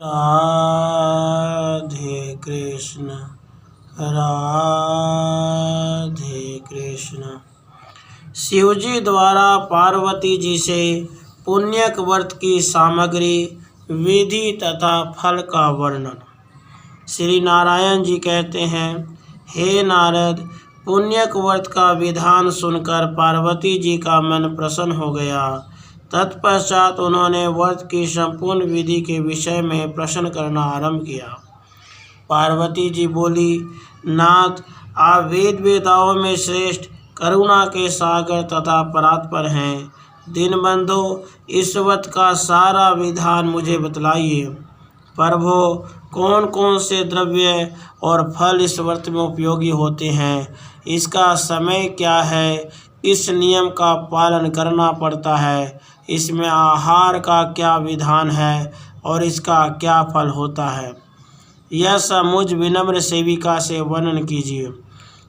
राधे कृष्ण राधे कृष्ण। शिवजी द्वारा पार्वती जी से पुण्यक व्रत की सामग्री, विधि तथा फल का वर्णन। श्री नारायण जी कहते हैं, हे नारद, पुण्यक व्रत का विधान सुनकर पार्वती जी का मन प्रसन्न हो गया। तत्पश्चात उन्होंने व्रत की संपूर्ण विधि के विषय में प्रश्न करना आरंभ किया। पार्वती जी बोली, नाथ, आप वेद वेदाओं में श्रेष्ठ, करुणा के सागर तथा परात्पर हैं। दीनबंधो, इस व्रत का सारा विधान मुझे बतलाइए। प्रभो, कौन कौन से द्रव्य और फल इस व्रत में उपयोगी होते हैं? इसका समय क्या है? किस नियम का पालन करना पड़ता है? इसमें आहार का क्या विधान है और इसका क्या फल होता है? यह सब मुझ विनम्र सेविका से वर्णन कीजिए।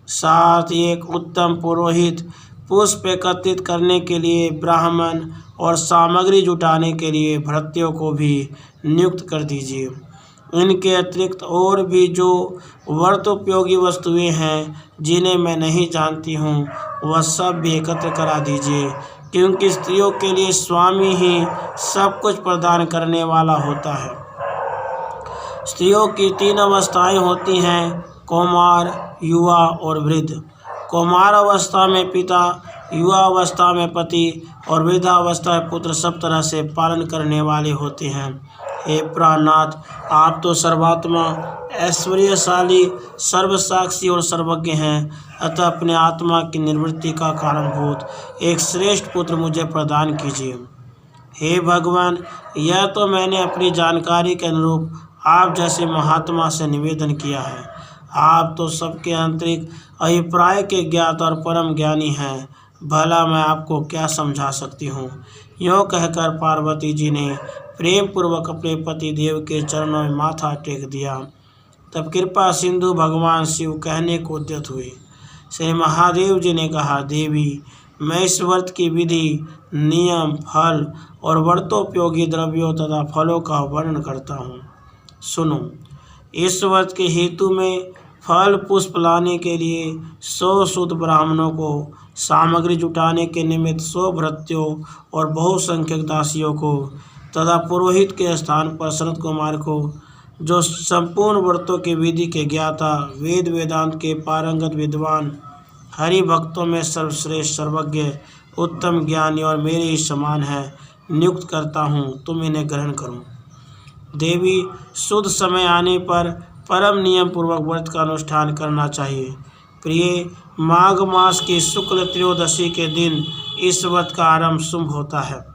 साथ एक उत्तम पुरोहित, पुष्प एकत्रित करने के लिए ब्राह्मण और सामग्री जुटाने के लिए भृत्यों को भी नियुक्त कर दीजिए। इनके अतिरिक्त और भी जो व्रत उपयोगी वस्तुएं हैं जिन्हें मैं नहीं जानती हूँ, वह सब भी एकत्र करा दीजिए, क्योंकि स्त्रियों के लिए स्वामी ही सब कुछ प्रदान करने वाला होता है। स्त्रियों की 3 अवस्थाएं होती हैं, कौमार, युवा और वृद्ध। कौमार अवस्था में पिता, युवा अवस्था में पति और वृद्धावस्था में पुत्र सब तरह से पालन करने वाले होते हैं। हे प्राणनाथ, आप तो सर्वात्मा, ऐश्वर्यशाली, सर्वसाक्षी और सर्वज्ञ हैं, अतः अपने आत्मा की निवृत्ति का कारणभूत एक श्रेष्ठ पुत्र मुझे प्रदान कीजिए। हे भगवान, यह तो मैंने अपनी जानकारी के अनुरूप आप जैसे महात्मा से निवेदन किया है। आप तो सबके आंतरिक अभिप्राय के ज्ञात और परम ज्ञानी हैं। भला मैं आपको क्या समझा सकती हूँ? यूँ कहकर पार्वती जी ने प्रेम पूर्वक अपने पति देव के चरणों में माथा टेक दिया। तब कृपा सिंधु भगवान शिव कहने को उद्यत हुए। श्री महादेव जी ने कहा, देवी, मैं इस व्रत की विधि, नियम, फल और व्रतोपयोगी द्रव्यों तथा फलों का वर्णन करता हूँ। सुनो। इस व्रत के हेतु में फल पुष्प लाने के लिए 100 शुद्ध ब्राह्मणों को, सामग्री जुटाने के निमित्त 100 भृत्यों और बहुसंख्यक दासियों को तथा पुरोहित के स्थान पर सनत कुमार को, जो संपूर्ण व्रतों की विधि के ज्ञाता, वेद वेदांत के पारंगत विद्वान, हरि भक्तों में सर्वश्रेष्ठ, सर्वज्ञ, उत्तम ज्ञानी और मेरे ही समान है, नियुक्त करता हूँ। तुम इन्हें ग्रहण करो। देवी, शुद्ध समय आने पर परम नियम पूर्वक व्रत का अनुष्ठान करना चाहिए। प्रिय, माघ मास की शुक्ल त्रयोदशी के दिन इस व्रत का आरंभ शुभ होता है।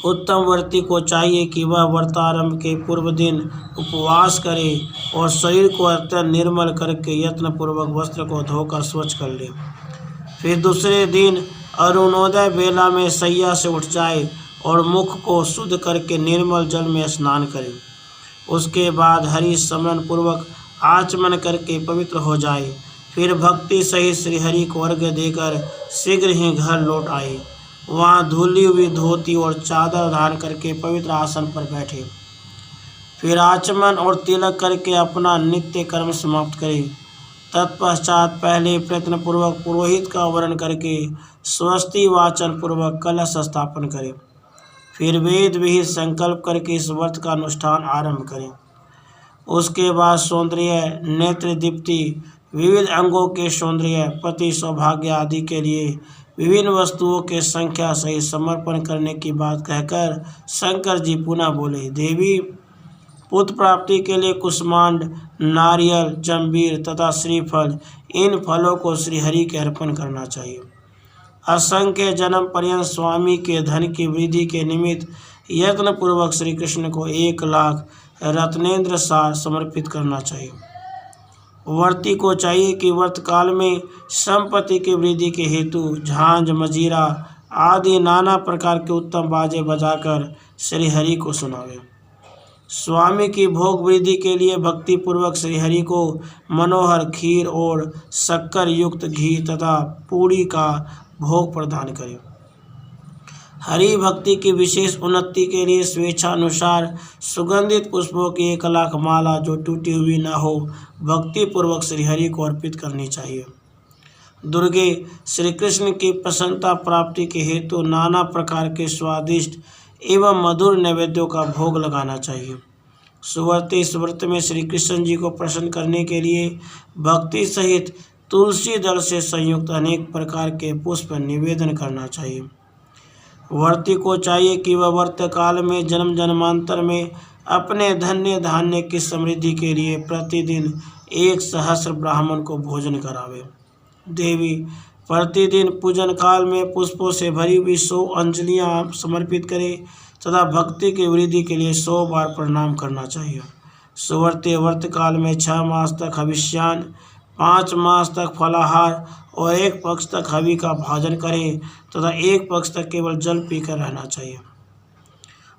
उत्तम व्रती को चाहिए कि वह व्रतारंभ के पूर्व दिन उपवास करे और शरीर को अत्यंत निर्मल करके यत्नपूर्वक वस्त्र को धोकर स्वच्छ कर ले। फिर दूसरे दिन अरुणोदय बेला में शैया से उठ जाए और मुख को शुद्ध करके निर्मल जल में स्नान करे। उसके बाद हरि स्मरण पूर्वक आचमन करके पवित्र हो जाए। फिर भक्ति सहित श्रीहरि को अर्घ्य देकर शीघ्र ही घर लौट आए। वहाँ धुली हुई धोती और चादर धारण करके पवित्र आसन पर बैठे। फिर आचमन और तिलक करके अपना नित्य कर्म समाप्त करे। तत्पश्चात पहले प्रयत्नपूर्वक पुरोहित का वरण करके स्वस्ति वाचन पूर्वक कलश स्थापन करे। फिर वेद विहित संकल्प करके इस व्रत का अनुष्ठान आरंभ करें। उसके बाद सौंदर्य, नेत्र दीप्ति, विविध अंगों के सौंदर्य, पति सौभाग्य आदि के लिए विभिन्न वस्तुओं के संख्या सहित समर्पण करने की बात कहकर शंकर जी पुनः बोले, देवी, पुत्र प्राप्ति के लिए कुष्मांड, नारियल, जंबीर तथा श्रीफल, इन फलों को श्रीहरि के अर्पण करना चाहिए। असंख्य जन्म पर्यंत स्वामी के धन की वृद्धि के निमित्त यत्न पूर्वक श्री कृष्ण को 1 लाख रत्नेंद्र सार समर्पित करना चाहिए। व्रती को चाहिए कि व्रत काल में संपत्ति की वृद्धि के हेतु झांझ, मजीरा आदि नाना प्रकार के उत्तम बाजे बजाकर श्रीहरि को सुनावे। स्वामी की भोग वृद्धि के लिए भक्ति पूर्वक श्रीहरि को मनोहर खीर और शक्कर युक्त घी तथा पूड़ी का भोग प्रदान करें। हरि भक्ति की विशेष उन्नति के लिए स्वेच्छानुसार सुगंधित पुष्पों की 1,00,000 माला जो टूटी हुई न हो भक्ति पूर्वक श्रीहरि को अर्पित करनी चाहिए। दुर्गे श्री कृष्ण की प्रसन्नता प्राप्ति के हेतु नाना प्रकार के स्वादिष्ट एवं मधुर नैवेद्यों का भोग लगाना चाहिए। सुवर्ती इस व्रत में श्री कृष्ण जी को प्रसन्न करने के लिए भक्ति सहित तुलसी दल से संयुक्त अनेक प्रकार के पुष्प निवेदन करना चाहिए। व्रती को चाहिए कि वह व्रत काल में जन्म जन्मांतर में अपने धन्य धान्य की समृद्धि के लिए प्रतिदिन 1,000 ब्राह्मण को भोजन करावे। देवी प्रतिदिन पूजन काल में पुष्पों से भरी हुई 100 अंजलियां समर्पित करे तथा भक्ति की वृद्धि के लिए 100 बार प्रणाम करना चाहिए। सुवर्ती व्रत काल में 6 मास तक हविष्यान, 5 मास तक फलाहार और 1 पक्ष तक हवि का भाजन करें तथा 1 पक्ष तक केवल जल पीकर रहना चाहिए।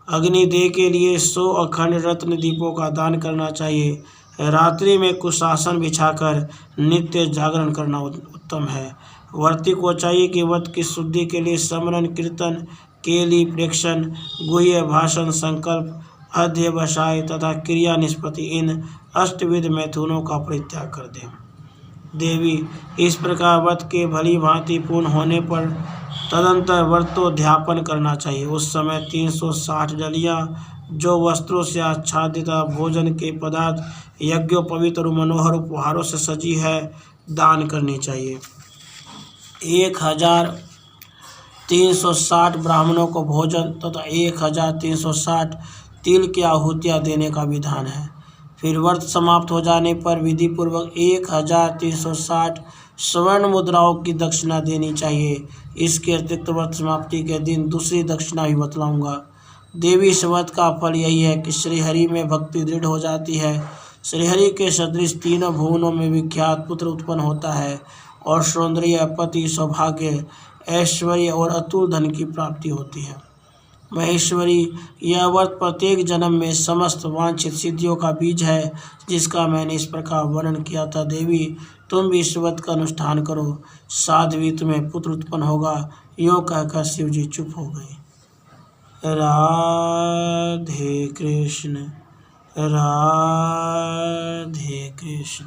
अग्निदेव के लिए 100 अखंड रत्न दीपों का दान करना चाहिए। रात्रि में कुशासन बिछाकर नित्य जागरण करना उत्तम है। व्रती को चाहिए कि व्रत की शुद्धि के लिए स्मरण, कीर्तन, केली, प्रेक्षण, गुह्य भाषण, संकल्प, अध्यवसाय तथा क्रिया निष्पत्ति इन अष्टविध मैथुनों का परित्याग कर दें। देवी इस प्रकार व्रत के भली भांति पूर्ण होने पर तदंतर व्रतोद्यापन करना चाहिए। उस समय 360 डलियाँ जो वस्त्रों से आच्छादित भोजन के पदार्थ यज्ञोपवीत और मनोहर उपहारों से सजी है दान करनी चाहिए। 1,360 ब्राह्मणों को भोजन तथा 1,360 तिल की आहुतियाँ देने का विधान है। फिर व्रत समाप्त हो जाने पर विधि पूर्वक 1,360 स्वर्ण मुद्राओं की दक्षिणा देनी चाहिए। इसके अतिरिक्त व्रत समाप्ति के दिन दूसरी दक्षिणा भी बतलाऊंगा। देवी इस व्रत का फल यही है कि श्रीहरि में भक्ति दृढ़ हो जाती है। श्रीहरि के सदृश तीनों भुवनों में विख्यात पुत्र उत्पन्न होता है और सौंदर्य, पति, सौभाग्य, ऐश्वर्य और अतुल धन की प्राप्ति होती है। महेश्वरी, यह व्रत प्रत्येक जन्म में समस्त वांछित सिद्धियों का बीज है जिसका मैंने इस प्रकार वर्णन किया था। देवी तुम भी इस व्रत का अनुष्ठान करो, साध्वी तुम्हें पुत्र उत्पन्न होगा। यों कहकर शिव जी चुप हो गए। राधे कृष्ण, राधे कृष्ण।